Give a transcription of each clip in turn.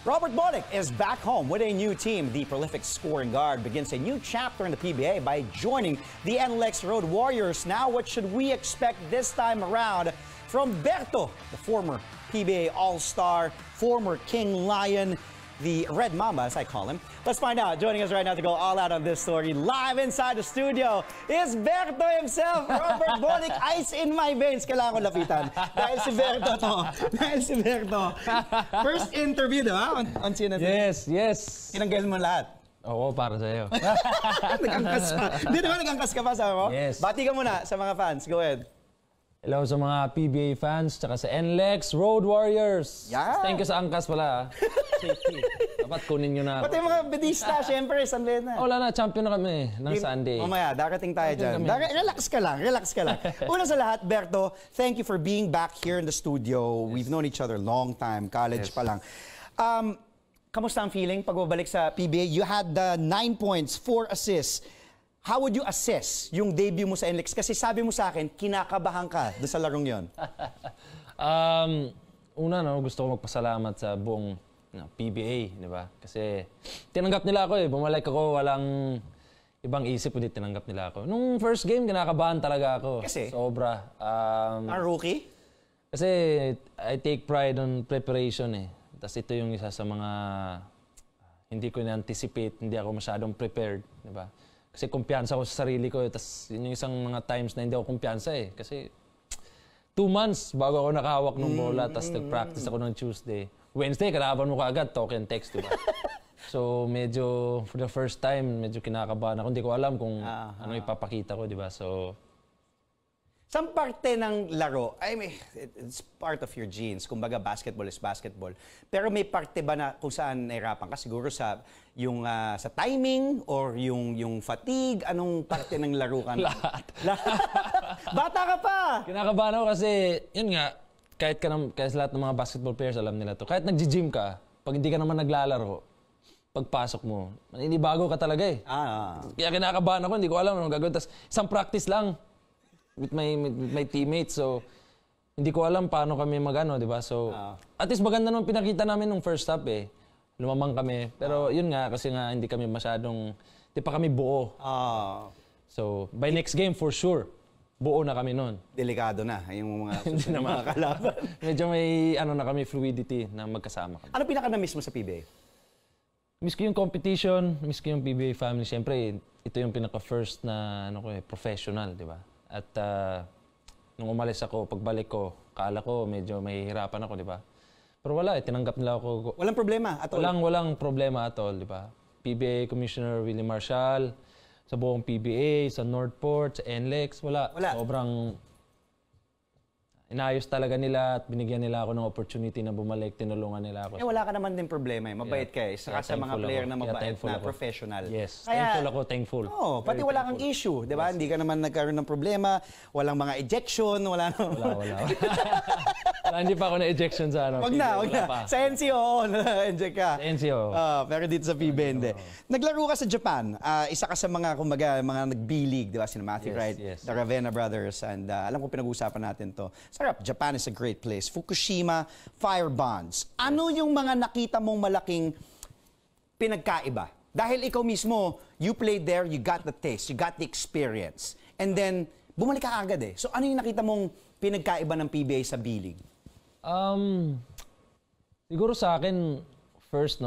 Robert Bonic is back home with a new team. The prolific scoring guard begins a new chapter in the PBA by joining the NLEX Road Warriors. Now, what should we expect this time around from Berto, the former PBA All-Star, former King Lion, the Red Mamba, as I call him? Let's find out. Joining us right now to go all out on this story, live inside the studio, is Berto himself, Robert Bonic. Ice in my veins. Kailangan ko lapitan. Dahil si Berto to. Dahil si Berto. First interview, di ba? On CNN. Yes, yes. Tinanggal mo lahat. Oo, para sa'yo. Nagangkas pa. Di ba nagangkas ka pa, sabi mo? Yes. Bati ka muna sa mga fans. Go ahead. Hello sa mga PBA fans, tsaka sa NLEX Road Warriors. Yeah. Thank you sa angkas pala. Safety. Dapat kunin nyo na. Pati mga bedista, syempre, Sunday na. Wala na, champion na kami ng Sunday. Mamaya, darating tayo dyan. Relax ka lang, relax ka lang. Una sa lahat, Berto, thank you for being back here in the studio. Yes. We've known each other a long time, college pa lang. Kamusta ang feeling pagbabalik sa PBA? You had 9 points, 4 assists. How would you assess yung debut mo sa NLEX? Kasi sabi mo sa akin, kinakabahan ka doon sa larong yon. Una, gusto ko magpasalamat sa buong PBA, di ba? Kasi tinanggap nila ako eh. Bumalik ako, walang ibang isip, kundi tinanggap nila ako. Nung first game, kinakabahan talaga ako. Kasi? Sobra. Ang rookie? Kasi I take pride on preparation eh. Tapos ito yung isa sa mga hindi ko na-anticipate, hindi ako masyadong prepared, di ba? Kasi kumpiyansa ako sa sarili ko. Tapos yun yung isang mga times na hindi ako kumpiyansa eh. Kasi 2 months bago ako nakahawak ng bola. Tapos nag-practice ako ng Tuesday. Wednesday, kalaban mo ka agad, talk and text, diba? So medyo, for the first time, medyo kinakabahan ako. Hindi ko alam kung ano ipapakita ko, diba? So, Saan parte ng laro, I mean, it's part of your genes. Kumbaga, basketball is basketball. Pero may parte ba na kung saan nahirapan ka? Siguro sa sa timing or yung fatigue? Anong parte ng laro ka? Lahat. Bata ka pa! Kinakabahan ako kasi, yun nga, kahit lahat ng mga basketball players, alam nila to. Kahit nag-gym ka, pag hindi ka naman naglalaro, pagpasok mo, maninibago ka talaga eh. Kaya kinakabahan ako, hindi ko alam anong gagawin. Tapos isang practice lang with my teammates. So, hindi ko alam paano kami magano, di ba? So, at least maganda naman pinakita namin nung first half eh. Lumamang kami. Pero yun nga, kasi nga hindi kami masyadong, di pa kami buo. So, by next game, for sure, buo na kami nun. Delikado na yung mga susunod mga kalaban. Medyo may na kami, fluidity na magkasama kami. Ano pinaka-na-miss mo sa PBA? Miss ko yung competition, miss ko yung PBA family. Siyempre, ito yung pinaka-first na professional, di ba? At nung umalis ako, pagbalik ko, kala ko medyo mahihirapan ako, di ba? Pero wala, tinanggap nila ako. Walang problema at all? Walang problema at all, di ba? PBA Commissioner Willie Marshall, sa buong PBA, sa Northport, sa NLEX, wala. Sobrang inayos talaga nila at binigyan nila ako ng opportunity na bumalik, tinulungan nila ako. Wala ka naman din problema eh. Mabait ka eh. Saka sa mga player na mabait na professional. Yes, thankful. Oo, pati wala kang issue, di ba? Hindi ka naman nagkaroon ng problema, walang mga ejection, wala. Hindi pa ako na-ejection sa Wag na. Sa NCO, na-eject ka. Sa NCO. Pero dito sa PBA, hindi. Naglaro ka sa Japan. Isa ka sa mga, kumbaga, mga nag-B-League, di ba? Sina Matthew Wright, the Ravenna Brothers, and alam ko pinag-uusapan natin to. Sarap, Japan is a great place. Fukushima, Fire Bonds. Ano yung mga nakita mong malaking pinagkaiba? Dahil ikaw mismo, you played there, you got the taste, you got the experience. And then, bumalik ka agad eh. So ano yung nakita mong pinagkaiba ng PBA sa B-League? Siguro sa akin, first,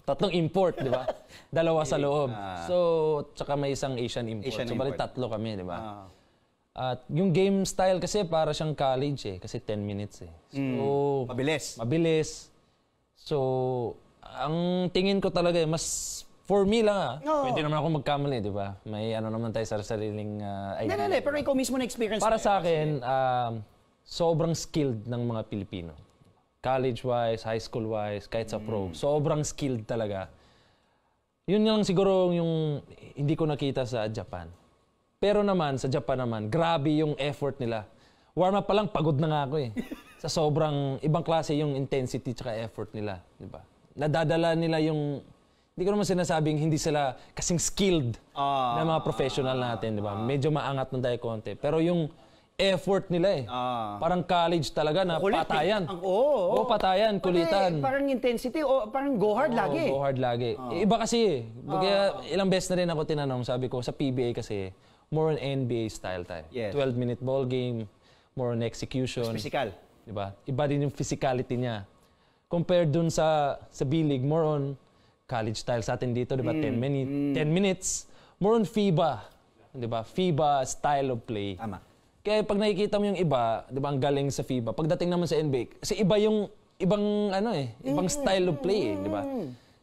tatlong import, di ba? 2 sa loob. So, tsaka may isang Asian import. So, bali 3 kami, di ba? At yung game style kasi para siyang college eh. Kasi 10 minutes eh. So, mabilis. So, ang tingin ko talaga eh, mas for me lang pwede naman ako magkamali, di ba? May naman tayo sa sariling idea. Hindi, pero ikaw mismo na-experience. Para sa akin, sobrang skilled ng mga Pilipino. College-wise, high school-wise, kahit sa pro. Sobrang skilled talaga. Yun lang siguro yung hindi ko nakita sa Japan. Pero naman, sa Japan naman, grabe yung effort nila. Warm up pa lang, pagod na nga ako eh. Sa sobrang ibang klase yung intensity tsaka effort nila. Diba? Nadadala nila yung, hindi ko naman sinasabing hindi sila kasing skilled na mga professional natin. Diba? Medyo maangat ng tayo konti. Pero yung effort nila eh. Parang college talaga na patayan. Oo, patayan, kulitan. Parang intensity, parang go hard lagi. Go hard lagi. Iba kasi eh. Kaya ilang beses na rin ako tinanong, sabi ko, sa PBA kasi, more on NBA style tayo. 12-minute ball game, more on execution. Mas physical. Diba? Iba din yung physicality niya. Compared dun sa B-League, more on college style sa atin dito, diba? 10 minutes. More on FIBA. Diba? FIBA style of play. Tama. Kaya pag nakikita mo yung iba, di ba, ang galing sa FIBA, pagdating naman sa NBA, kasi iba yung ibang style of play, di ba?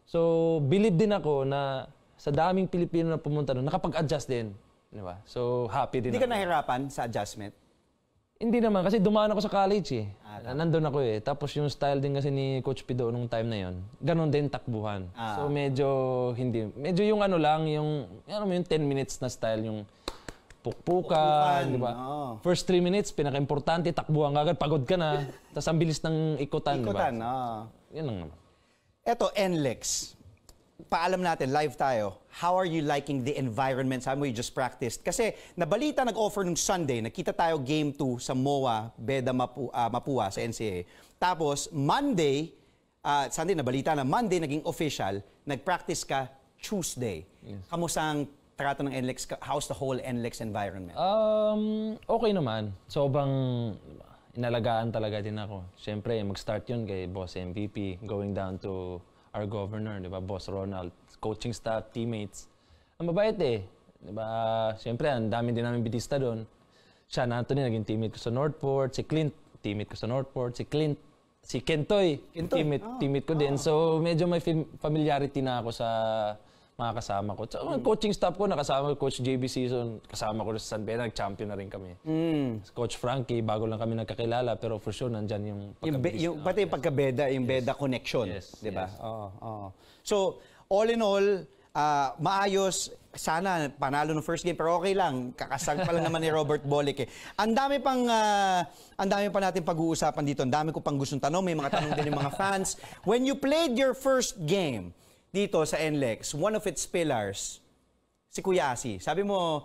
So, believe din ako na sa daming Pilipino na pumunta doon, nakapag-adjust din, di ba? So, happy din Hindi ka nahirapan sa adjustment? Hindi naman, kasi dumaan ako sa college eh. Nandun ako eh. Tapos yung style din kasi ni Coach Pido nung time na yon, ganun din takbuhan. So, medyo yung yung 10 minutes na style, yung pukpukan, di ba? First 3 minutes, pinaka-importante, takbuhan agad, pagod ka na, tapos ang bilis ng ikutan, di ba? Yan lang naman. Eto, NLEX. Paalam natin, live tayo. How are you liking the environment? Sabi mo, you just practiced. Kasi nabalita, nag-offer nung Sunday, nakita tayo game 2 sa MOA, Beda Mapua sa NCAA. Tapos, Monday, Sunday nabalita na Monday, naging official, nag-practice ka Tuesday. Kamusta ang trato ng NLEX? How's the whole NLEX environment? Okay naman. Sobrang inalagaan talaga din ako. Siyempre, mag-start yun kay Boss MVP, going down to our governor, di ba? Boss Ronald, coaching staff, teammates. Ang mabait eh. Di ba? Siyempre, ang dami din namin bitista doon. Sean Anthony, naging teammate ko sa Northport. Si Clint, teammate ko sa Northport. Si Kentoy, teammate ko din. So, medyo may familiarity na ako sa mga kasama ko. So, coaching staff ko, nakasama ko, Coach JB Season, kasama ko sa San Beda, nag-champion na rin kami. Coach Frankie, bago lang kami nagkakilala, pero for sure, nandyan yung pagka-business. Pati yung pagka-Beda, yung Beda connection. Di ba? So, all in all, maayos. Sana panalo ng first game, pero okay lang. Kakasag pa lang naman ni Robert Bolick eh. Ang dami pa natin pag-uusapan dito. Ang dami ko pang gustong tanong. May mga tanong din yung mga fans. When you played your first game dito sa NLEX, one of its pillars, si Kuya Asi. Sabi mo,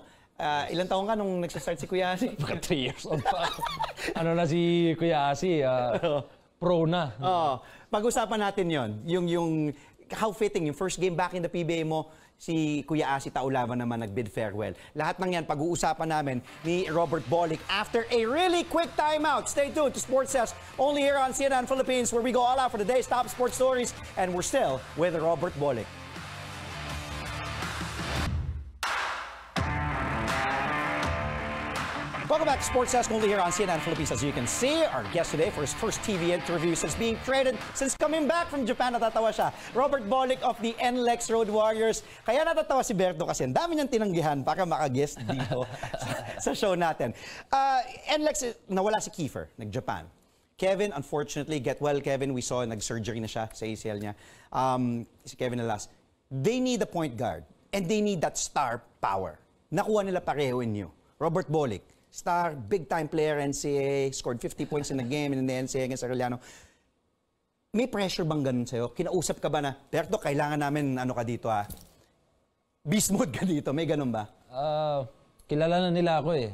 ilang taon ka nung nagsastart si Kuya Asi? Baka 3 years old pa. Ano na si Kuya Asi? Pro na. Pag-usapan natin yon. Yung how fitting, yung first game back in the PBA mo, si Kuya Asi Taulaban naman nag-bid farewell. Lahat ng yan, pag-uusapan namin ni Robert Bolick after a really quick timeout. Stay tuned to Sports Desk, only here on CNN Philippines, where we go all out for the day's top sports stories, and we're still with Robert Bolick. Welcome back to Sports Desk, only here on CNN Philippines. As you can see, our guest today for his first TV interview since being traded, since coming back from Japan, natatawa siya. Robert Bolick of the NLEX Road Warriors. Kaya natatawa si Berto kasi ang dami niyang tinanggihan para maka-guest dito sa show natin. NLEX, nawala si Kiefer, nag-Japan. Kevin, unfortunately, get well, Kevin. We saw, nag-surgery na siya sa ACL niya. Si Kevin Alas. They need a point guard, and they need that star power. Nakuha nila pareho in you. Robert Bolick, star, big-time player, NCAA, scored 50 points in the game in the NCAA against Arellano. May pressure bang ganun sa'yo? Kinausap ka ba na, Berto, kailangan namin ano ka dito beast mode ka dito. May ganun ba? Kilala na nila ako eh.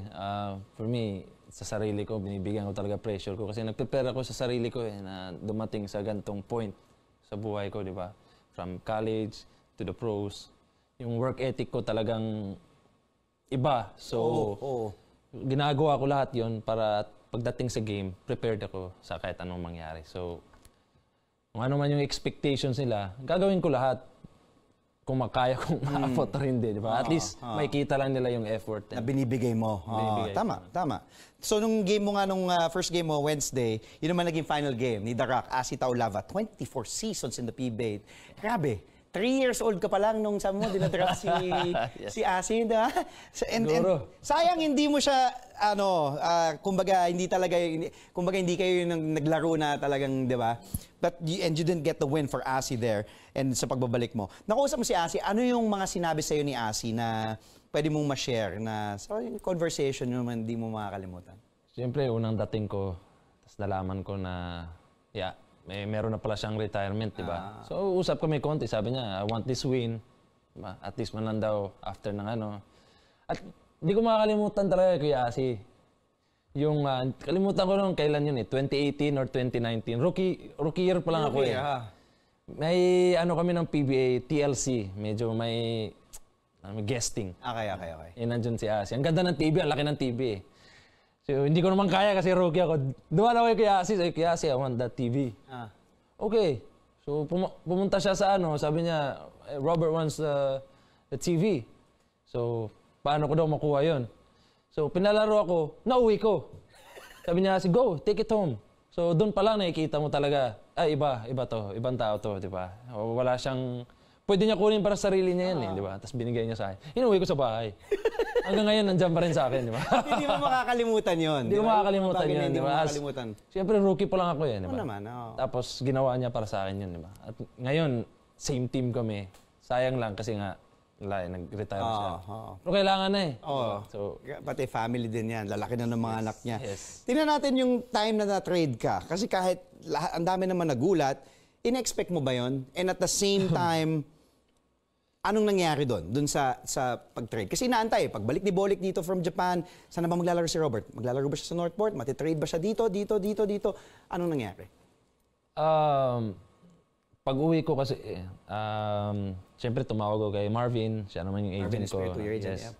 For me, sa sarili ko, binibigyan ko talaga pressure ko. Kasi nag-prepare ako sa sarili ko eh, na dumating sa gantong point sa buhay ko, di ba? From college to the pros. Yung work ethic ko talagang iba. So, ginagawa ko lahat yon para pagdating sa game, prepared ako sa kahit anong mangyari. So, kung ano man yung expectations nila, gagawin ko lahat. Kung makaya kong ma-afford rin din, di ba? At least, makikita lang nila yung effort. Na binibigay mo. Tama. So, nung game mo nga, nung first game mo, Wednesday, yun naman naging final game ni The Rock, Asi Taulava, 24 seasons in the PBA. Grabe. 3 years old ka pa lang nung sabi mo, dinadraft si Asi, di ba? And sayang hindi mo siya, kumbaga, hindi kayo yung naglaro na talagang, di ba? And you didn't get the win for Asi there and sa pagbabalik mo. Nakausap mo si Asi, ano yung mga sinabi sa'yo ni Asi na pwede mong ma-share na sa conversation naman hindi mo makakalimutan? Siyempre, unang dating ko, tapos nalaman ko na, meron na pala siyang retirement, di ba? So, usap kami konti. Sabi niya, I want this win. Diba? At least man lang daw after ng ano. At di ko makakalimutan talaga, Kuya Asi. Yung, kalimutan ko nung kailan yun 2018 or 2019. Rookie year pa lang ako eh. May ano kami ng PBA, TLC. Medyo may guesting. Okay. Nandun si Asi. Ang ganda ng TV, ang laki ng TV eh. So, hindi ko naman kaya kasi rookie ako. Dumaan ako kay Asi. Sabi, kay Asi, I want that TV. Okay. So, pumunta siya sa sabi niya, Robert wants the TV. So, paano ko daw makuha yon? So, pinalaro ako, nauwi ko. Sabi niya, go, take it home. So, doon pa lang nakikita mo talaga, iba to, ibang tao to, di ba? Wala siyang, pwede niya kunin para sa sarili niya yan, di ba? Tapos binigay niya sa akin. Inuwi ko sa bahay. Hanggang ngayon, nandiyan pa rin sa akin, di ba? Hindi mo makakalimutan yun. Hindi ko makakalimutan yun, di ba? Siyempre, rookie pa lang ako yan, di ba? naman, Tapos, ginawa niya para sa akin yun, di ba? At ngayon, same team kami. Sayang lang kasi nga, nag-retire siya. Pero kailangan na eh. So, pati family din yan. Lalaki na ng mga anak niya. Yes. Tingnan natin yung time na na-trade ka. Kasi kahit ang dami naman nagulat, in-expect mo ba yon? And at the same time, anong nangyari doon sa pag-trade? Kasi inaantay, pagbalik ni Bolik dito from Japan, saan na ba maglalaro si Robert? Maglalaro ba siya sa Northport? Matitrade ba siya dito? Anong nangyari? Pag-uwi ko kasi, siyempre tumawag ko kay Marvin, siya naman yung agent ko. Your agent, yeah.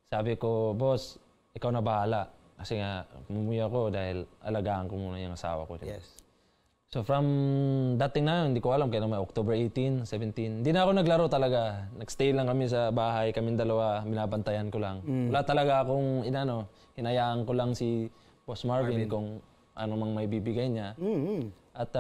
Sabi ko, boss, ikaw na bahala. Kasi nga, umuwi ako dahil alagaan ko muna yung asawa ko. Yes. So from dating na yun, hindi ko alam, kailan may October 18, 17. Hindi na ako naglaro talaga. Nagstay lang kami sa bahay, kaming dalawa, binabantayan ko lang. Wala talaga akong, hinayaan ko lang si Boss Marvin kung ano mang may bibigay niya. At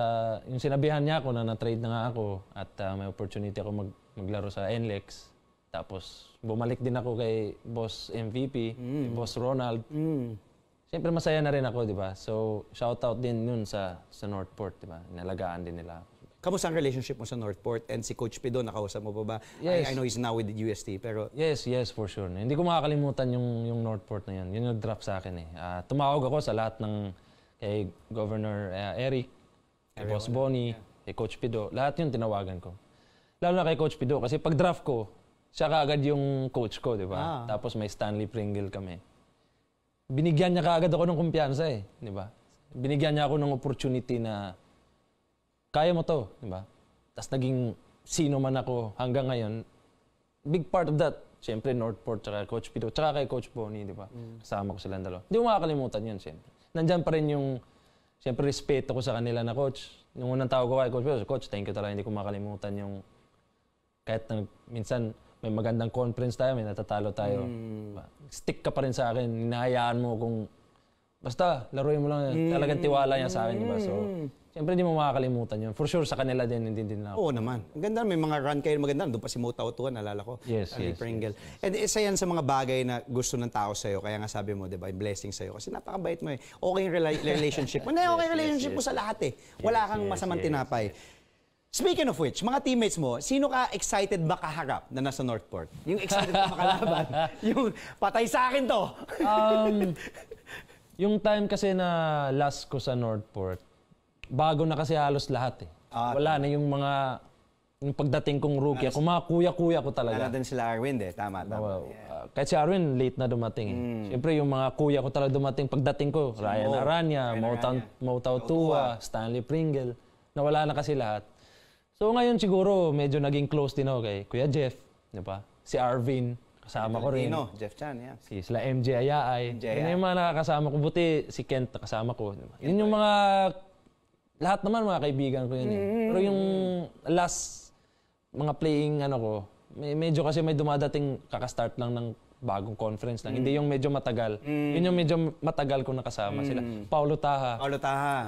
yung sinabihan niya ako na na-trade na nga ako at may opportunity ako maglaro sa NLEX. Tapos bumalik din ako kay Boss MVP, kay Boss Ronald. Siyempre masaya na rin ako, di ba? So shoutout din nun sa Northport, di ba? Inalagaan din nila. Kamusta ang relationship mo sa Northport? And si Coach Pido, nakausap mo pa ba? Yes. I know he's now with the UST, pero... Yes, for sure. Hindi ko makakalimutan yung Northport na yun. Yun yung draft sa akin eh. Tumawag ako sa lahat ng kay Governor Eric, kay Boss Bonnie, kay Coach Pido. Lahat yun tinawagan ko. Lalo na kay Coach Pido kasi pag draft ko, siya kaagad yung coach ko, di ba? Tapos may Stanley Pringle kami. Binigyan niya kaagad ako ng kumpiyansa eh, di ba? Binigyan niya ako ng opportunity na kaya mo to, di ba? Tapos naging sino man ako hanggang ngayon. Big part of that, siyempre Northport, tsaka Coach Pido, tsaka kay Coach Bonnie, di ba? Kasama ko silang dalawa. Hindi ko makakalimutan yun, siyempre. Nandyan pa rin yung, siyempre, respeto ko sa kanila na coach. Nung unang tawag ko kay Coach, Coach, thank you talaga. Hindi ko makalimutan yung, kahit minsan may magandang conference tayo, may natatalo tayo. Stick ka pa rin sa akin. Hinahayaan mo kung, basta, laruin mo lang. Talagang tiwala niya sa akin, diba? So, siyempre, hindi mo makakalimutan yun. For sure, sa kanila din, hindi din ako. Oo naman. Ang ganda, may mga run kayo maganda. Doon pa si Mo Tautuan, nalala ko. Yes. Pringle. And isa yan sa mga bagay na gusto ng tao sa'yo. Kaya nga sabi mo, di ba, blessing sa'yo. Kasi napakabait mo eh. Okay yung relationship mo. Okay yung relationship mo sa lahat eh. Wala kang masamang tinapay. Speaking of which, mga teammates mo, sino ka excited ba kaharap na nasa Northport? Yung excited ka makalaban? Yung patay sa akin to? Yung time kasi na last ko sa Northport, bago na kasi halos lahat eh. Wala na yung mga, yung pagdating kong rookie, ako mga kuya-kuya ko talaga. Wala din sila Arwin eh, tama. Kahit si Arwin, late na dumating eh. Siyempre yung mga kuya ko talaga dumating pagdating ko, Ryan Aranya, Mo Tautua, Stanley Pringle, nawala na kasi lahat. So ngayon siguro medyo naging close din ako kay Kuya Jeff, di ba? Si Arvin, kasama ko rin. Jeff Chan, yeah. Sila MJ Ayaay. Yun yung mga nakakasama ko. Buti si Kent nakasama ko. Diba? Yun yung mga, lahat naman mga kaibigan ko yun eh. Pero yung last, mga playing ko, medyo kasi may dumadating kakastart lang ng bagong conference lang. Hindi yung medyo matagal. Yun yung medyo matagal ko nakasama sila. Paulo Taha.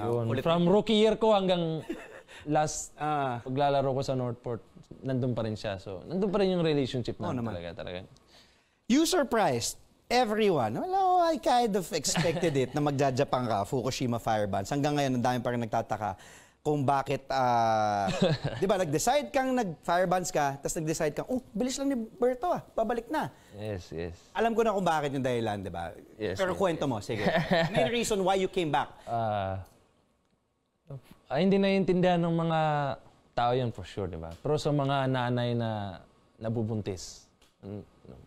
Yun. From rookie year ko hanggang last paglalaro ko sa Northport, nandun pa rin siya. So, nandun pa rin yung relationship namin talaga. You surprised everyone. Well, I kind of expected it na magja-Japan ka, Fukushima Firebands. Hanggang ngayon, ang dami pa rin nagtataka kung bakit, di ba, nag-decide kang nag-Firebands ka, tapos nag-decide kang, bilis lang ni Berto pabalik na. Yes. Alam ko na kung bakit yung dahilan, di ba? Yes, pero kwento mo, sige. Main reason why you came back. Hindi naiintindihan ng mga tao yun for sure, di ba? Pero sa mga nanay na nabubuntis,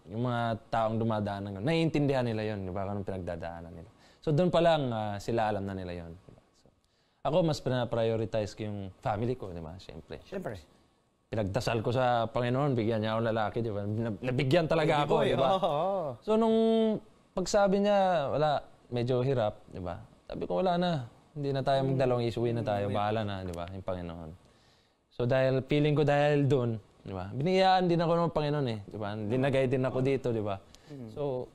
yung mga taong dumadaanan, naiintindihan nila yun, di ba? Anong pinagdadaanan nila. So doon pa lang sila alam na nila yon. Diba? So, ako mas prioritize ko yung family ko, di ba? Siyempre. Pinagdasal ko sa Panginoon, bigyan niya ako lalaki, di ba? Nabigyan talaga ako, di ba? So nung pagsabi niya, wala, medyo hirap, di ba? Sabi ko, wala na. Hindi na tayo magdalawang isuwi na tayo. Bahala na, di ba? Yung Panginoon. So dahil, feeling ko dahil doon, di ba? Biniyaan din ako ng Panginoon eh, di ba? Dinagay din ako dito, di ba? So,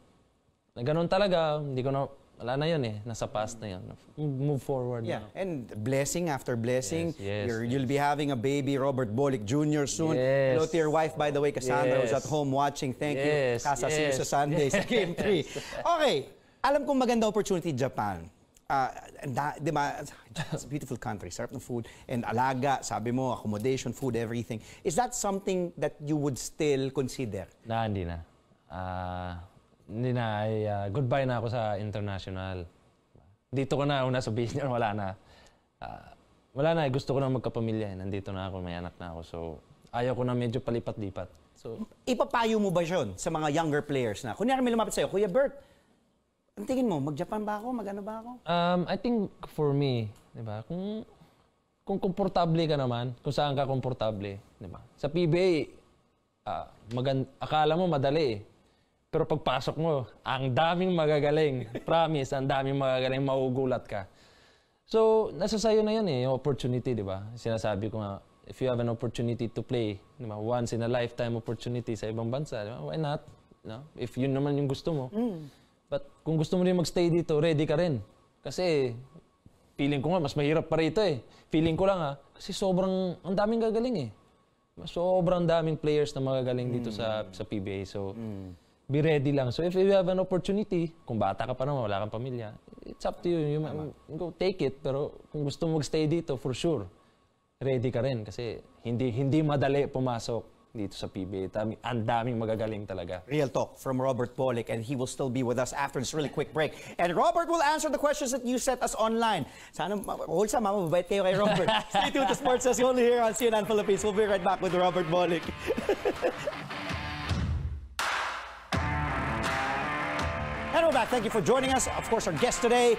ganun talaga, hindi ko na, wala na yun eh. Nasa past na yun. Move forward. Yeah, and blessing after blessing. Yes, You'll be having a baby, Robert Bolick Jr. soon. Yes. Hello to your wife, by the way, Cassandra, who's at home watching. Thank you. Casa, see you sa Sunday sa Game 3. Okay, alam kong maganda opportunity Japan. Di ba, it's a beautiful country, sarap ng food, and alaga, sabi mo, accommodation, food, everything. Is that something that you would still consider? Hindi na. Hindi na. Goodbye na ako sa international. Dito ko na una sa business, wala na. Wala na, gusto ko na magkapamilya. Nandito na ako, may anak na ako. So, ayaw ko na medyo palipat-lipat. So, ipapayo mo ba yun sa mga younger players na, kunyari may lumapit sa'yo, Kuya Bert, ang tingin mo, mag-Japan ba ako? Mag-ano ba ako? I think for me, di ba, kung komportable ka naman, kung saan ka komportable, di ba? Sa PBA, akala mo madali eh. Pero pagpasok mo, ang daming magagaling. Promise, ang daming magagaling, maugulat ka. So, nasa sayo na yun eh, yung opportunity, di ba? Sinasabi ko nga, if you have an opportunity to play, di ba? Once in a lifetime opportunity sa ibang bansa, di ba? Why not? No? If yun naman yung gusto mo. But kung gusto mo rin magstay dito, ready ka rin. Kasi, feeling ko nga, mas mahirap pa rito eh. Feeling ko lang kasi sobrang, ang daming gagaling eh. Sobrang daming players na magagaling dito sa PBA. So, be ready lang. So if you have an opportunity, kung bata ka pa naman, wala kang pamilya, it's up to you. You go take it. Pero kung gusto mo mag-stay dito, for sure, ready ka rin. Kasi hindi madali pumasok dito sa PBA. Ang daming magagaling talaga. Real talk from Robert Bolick, and he will still be with us after this really quick break. And Robert will answer the questions that you sent us online. Sana, wholesome, mababait kayo kay Robert. Stay tuned to Sports Desk only here on CNN Philippines. We'll be right back with Robert Bolick. And we're back. Thank you for joining us. Of course, our guest today,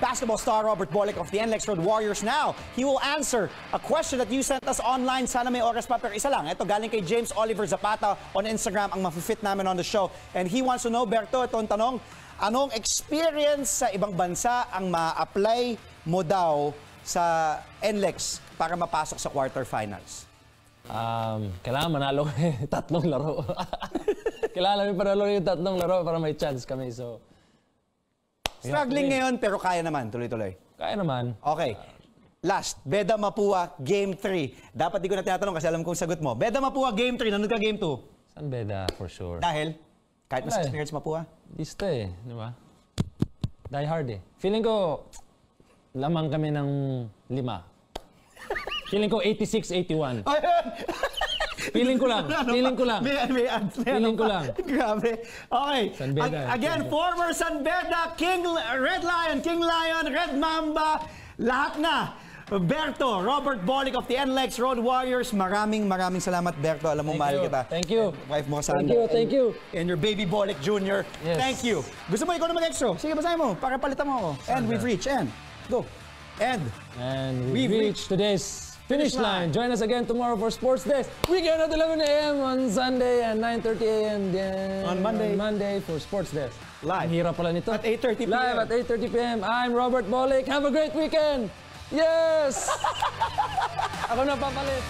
basketball star Robert Bolick of the NLEX Road Warriors. Now, he will answer a question that you sent us online. Sana may oras pa, pero isa lang. Ito, galing kay James Oliver Zapata on Instagram, ang mafe-fit namin on the show. And he wants to know, Berto, ito ang tanong, anong experience sa ibang bansa ang ma-apply mo daw sa NLEX para mapasok sa quarterfinals? Kailangan manalo kami 3 laro. Kailangan namin panalo yung 3 laro para may chance kami. So, struggling ngayon, pero kaya naman, tuloy-tuloy. Kaya naman. Okay. Last, Beda Mapua, Game 3. Dapat di ko na tinatanong kasi alam kong sagot mo. Beda Mapua, Game 3. Nanood ka Game 2? San Beda, for sure. Dahil? Kahit mas experience Mapua? Listo eh, di ba? Die hard eh. Feeling ko, lamang kami ng 5. Feeling ko 86-81. Feeling ko lang. Feeling ko lang. Feeling ko lang. Grabe. Okay. San Beda. Again, former San Beda, King Red Lion, Red Mamba, lahat na. Berto, Robert Bolick of the NLEX Road Warriors. Maraming salamat, Berto. Alam mo, mahal kita. Thank you. Wife mo, Sandra. Thank you. And your baby Bolick Jr. Yes. Thank you. Gusto mo ikaw na mag-extra? Sige, basahin mo. Para palitan mo ako. And we've reached. And go. And we've reached today's finish line. Join us again tomorrow for Sports Desk. Weekend at 11 a.m. on Sunday and 9:30 a.m. On Monday for Sports Desk. Live. Ang hirap pala nito. At 8:30 p.m. Live at 8:30 p.m. I'm Robert Bolick. Have a great weekend. Yes! Ako na papalit.